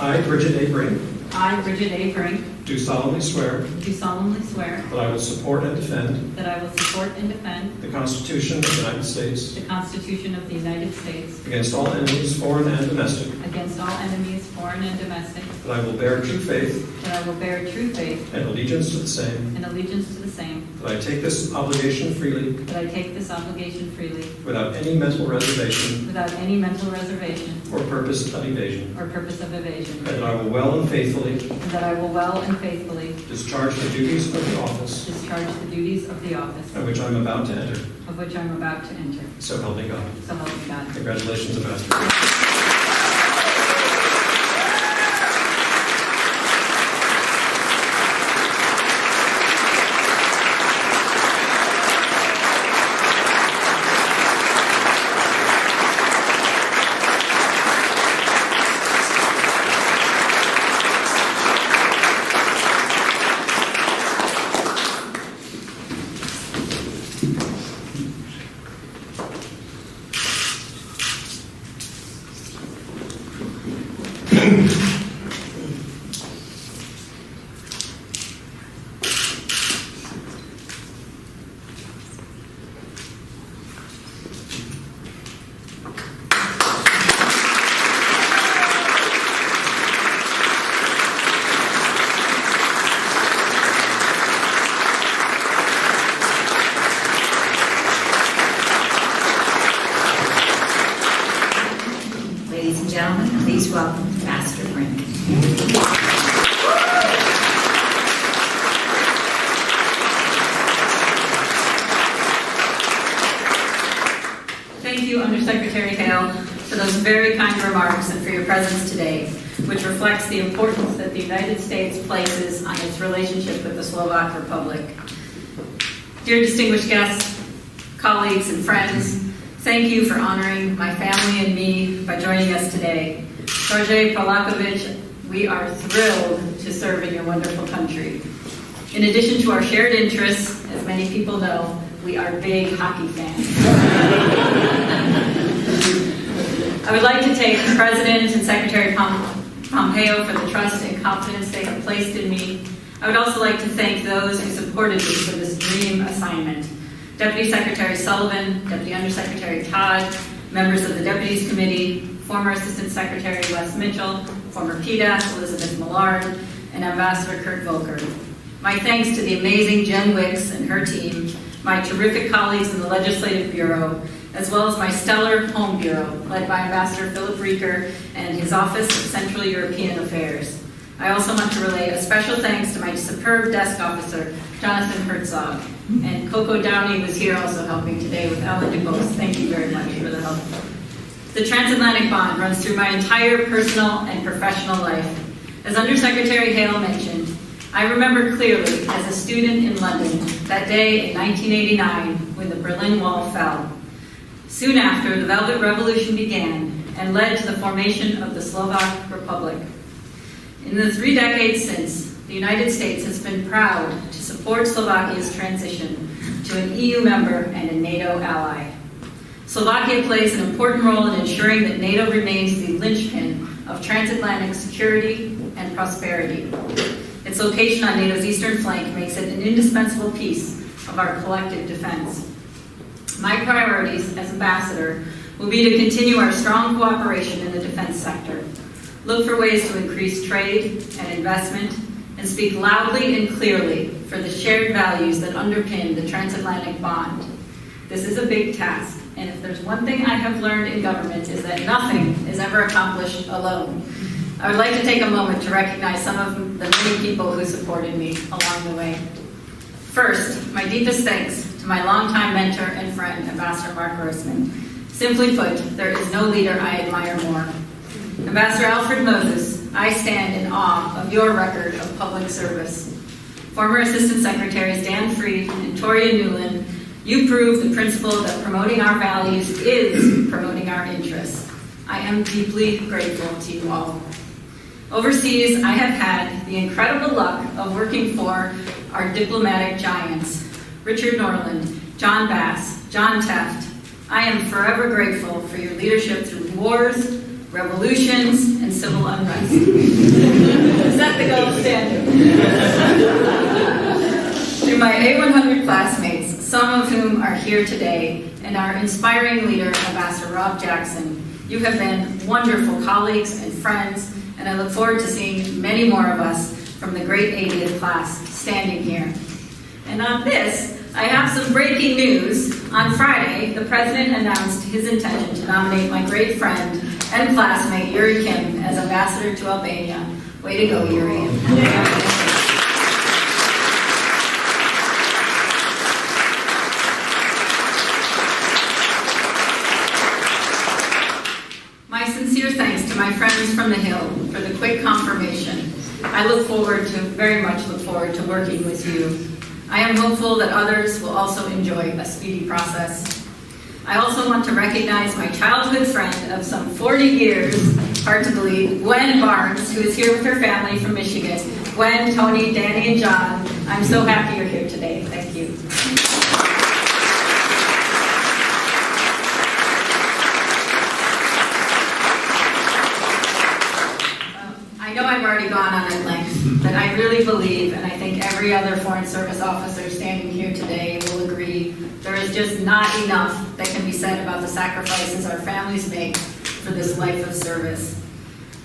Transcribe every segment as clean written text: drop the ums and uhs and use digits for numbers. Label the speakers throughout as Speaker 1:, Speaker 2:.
Speaker 1: I, Bridget A. Brink,
Speaker 2: I, Bridget A. Brink,
Speaker 1: do solemnly swear
Speaker 2: do solemnly swear
Speaker 1: that I will support and defend
Speaker 2: that I will support and defend
Speaker 1: the Constitution of the United States
Speaker 2: the Constitution of the United States
Speaker 1: against all enemies, foreign and domestic,
Speaker 2: against all enemies, foreign and domestic,
Speaker 1: that I will bear true faith
Speaker 2: that I will bear true faith
Speaker 1: and allegiance to the same,
Speaker 2: and allegiance to the same,
Speaker 1: that I take this obligation freely
Speaker 2: that I take this obligation freely
Speaker 1: without any mental reservation
Speaker 2: without any mental reservation
Speaker 1: or purpose of evasion,
Speaker 2: or purpose of evasion,
Speaker 1: and that I will well and faithfully
Speaker 2: and that I will well and faithfully
Speaker 1: discharge the duties of the office
Speaker 2: discharge the duties of the office
Speaker 1: at which I am about to enter.
Speaker 2: of which I am about to enter.
Speaker 1: So help me God.
Speaker 2: So help me God.
Speaker 1: Congratulations, Ambassador.
Speaker 3: Ladies and gentlemen, please welcome Ambassador Brink.
Speaker 2: Thank you, Undersecretary Hale, for those very kind remarks and for your presence today, which reflects the importance that the United States places on its relationship with the Slovak Republic. Dear distinguished guests, colleagues, and friends, thank you for honoring my family and me by joining us today. Sergej Polakovich, we are thrilled to serve in your wonderful country. In addition to our shared interests, as many people know, we are big hockey fans. I would like to thank President and Secretary Pompeo for the trust and confidence they have placed in me. I would also like to thank those who supported me for this dream assignment. Deputy Secretary Sullivan, Deputy Undersecretary Todd, members of the Deputies Committee, former Assistant Secretary Wes Mitchell, former PDAS Elizabeth Millard, and Ambassador Kurt Volker. My thanks to the amazing Jen Wicks and her team, my terrific colleagues in the Legislative Bureau, as well as my stellar Home Bureau, led by Ambassador Philip Rieker and his Office of Central European Affairs. I also want to relay a special thanks to my superb desk officer, Jonathan Herzog. And Coco Downey was here also helping today with Ellen DeBose. Thank you very much for the help. The transatlantic bond runs through my entire personal and professional life. As Undersecretary Hale mentioned, I remember clearly as a student in London that day in 1989 when the Berlin Wall fell. Soon after, the Velvet Revolution began and led to the formation of the Slovak Republic. In the 3 decades since, the United States has been proud to support Slovakia's transition to an EU member and a NATO ally. Slovakia plays an important role in ensuring that NATO remains the linchpin of transatlantic security and prosperity. Its location on NATO's eastern flank makes it an indispensable piece of our collective defense. My priorities as ambassador will be to continue our strong cooperation in the defense sector, look for ways to increase trade and investment, and speak loudly and clearly for the shared values that underpin the transatlantic bond. This is a big task, and if there's one thing I have learned in government is that nothing is ever accomplished alone. I would like to take a moment to recognize some of the many people who supported me along the way. First, my deepest thanks to my longtime mentor and friend, Ambassador Mark Grossman. Simply put, there is no leader I admire more. Ambassador Alfred Moses, I stand in awe of your record of public service. Former Assistant Secretaries Dan Freed and Toria Newland, you prove the principle that promoting our values is promoting our interests. I am deeply grateful to you all. Overseas, I have had the incredible luck of working for our diplomatic giants, Richard Norland, John Bass, John Teft. I am forever grateful for your leadership through wars, revolutions, and civil unrest. Set the gold standard. To my A100 classmates, some of whom are here today, and our inspiring leader, Ambassador Rob Jackson, you have been wonderful colleagues and friends, and I look forward to seeing many more of us from the great 80th class standing here. And on this, I have some breaking news. On Friday, the president announced his intention to nominate my great friend and classmate, Yuri Kim, as ambassador to Albania. Way to go, Yuri. My sincere thanks to my friends from the Hill for the quick confirmation. I very much look forward to working with you. I am hopeful that others will also enjoy a speedy process. I also want to recognize my childhood friend of some 40 years, hard to believe, Gwen Barnes, who is here with her family from Michigan. Gwen, Tony, Danny, and John, I'm so happy you're here today. Thank you. I know I've already gone on at length, but I really believe, and I think every other Foreign Service officer standing here today will agree, there is just not enough that can be said about the sacrifices our families make for this life of service.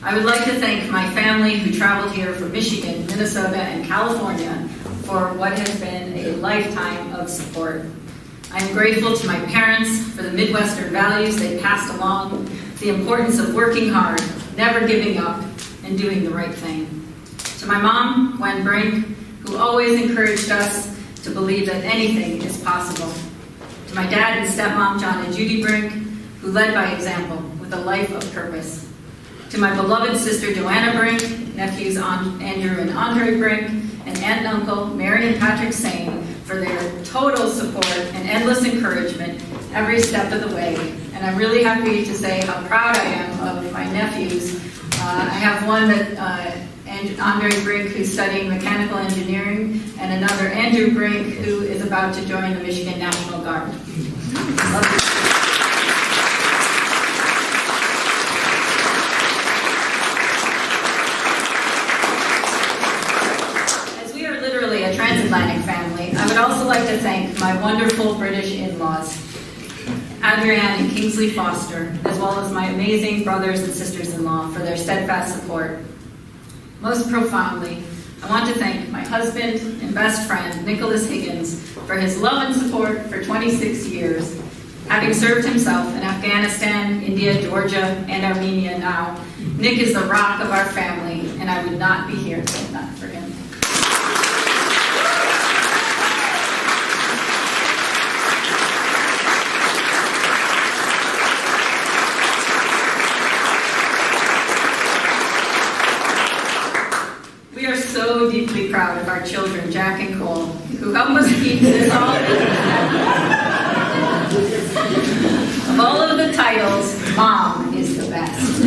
Speaker 2: I would like to thank my family who traveled here from Michigan, Minnesota, and California for what has been a lifetime of support. I am grateful to my parents for the Midwestern values they passed along, the importance of working hard, never giving up, and doing the right thing. To my mom, Brink, who always encouraged us to believe that anything is possible. To my dad and stepmom, John and Judy Brink, who led by example with a life of purpose. To my beloved sister, Joanna Brink, nephews Andrew and Andre Brink, and aunt and uncle, Mary and Patrick Sane, for their total support and endless encouragement every step of the way. And I'm really happy to say how proud I am of my nephews. I have one that Andre Brink, who's studying mechanical engineering, and another Andrew Brink, who is about to join the Michigan National Guard. As we are literally a transatlantic family, I would also like to thank my wonderful British in-laws, Adrienne and Kingsley Foster, as well as my amazing brothers and sisters-in-law for their steadfast support. Most profoundly, I want to thank my husband and best friend, Nicholas Higgins, for his love and support for 26 years. Having served himself in Afghanistan, India, Georgia, and Armenia now, Nick is the rock of our family, and I would not be here if not for him. So deeply proud of our children, Jack and Cole, who help us keep this all. Of all of the titles, Mom is the best.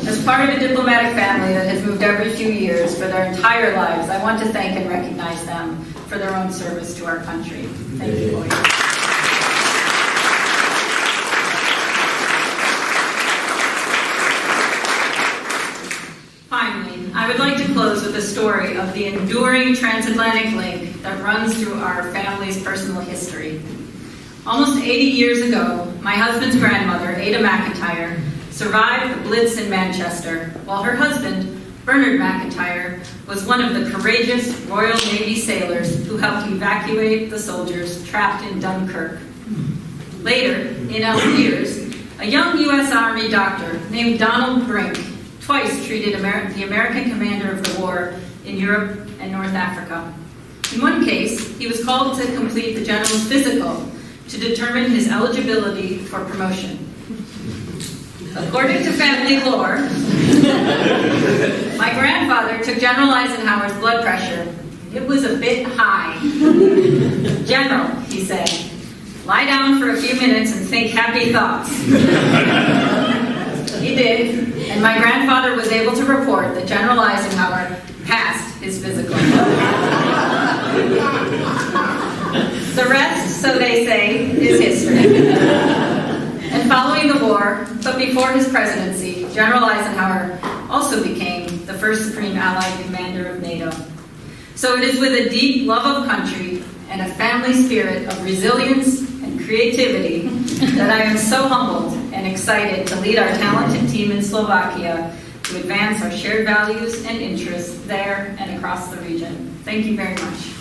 Speaker 2: As part of a diplomatic family that has moved every few years for their entire lives, I want to thank and recognize them for their own service to our country. Thank you, boys. Finally, I would like to close with a story of the enduring transatlantic link that runs through our family's personal history. Almost 80 years ago, my husband's grandmother, Ada McIntyre, survived the Blitz in Manchester, while her husband, Bernard McIntyre, was one of the courageous Royal Navy sailors who helped evacuate the soldiers trapped in Dunkirk. Later, in Algiers, a young U.S. Army doctor named Donald Brink twice treated the American commander of the war in Europe and North Africa. In one case, he was called to complete the general's physical to determine his eligibility for promotion. According to family lore, my grandfather took General Eisenhower's blood pressure. It was a bit high. General, he said, lie down for a few minutes and think happy thoughts. He did, and my grandfather was able to report that General Eisenhower passed his physical. The rest, so they say, is history. And Following the war, but before his presidency, General Eisenhower also became the first Supreme Allied Commander of NATO. So it is with a deep love of country and a family spirit of resilience and creativity that I am so humbled and excited to lead our talented team in Slovakia to advance our shared values and interests there and across the region. Thank you very much.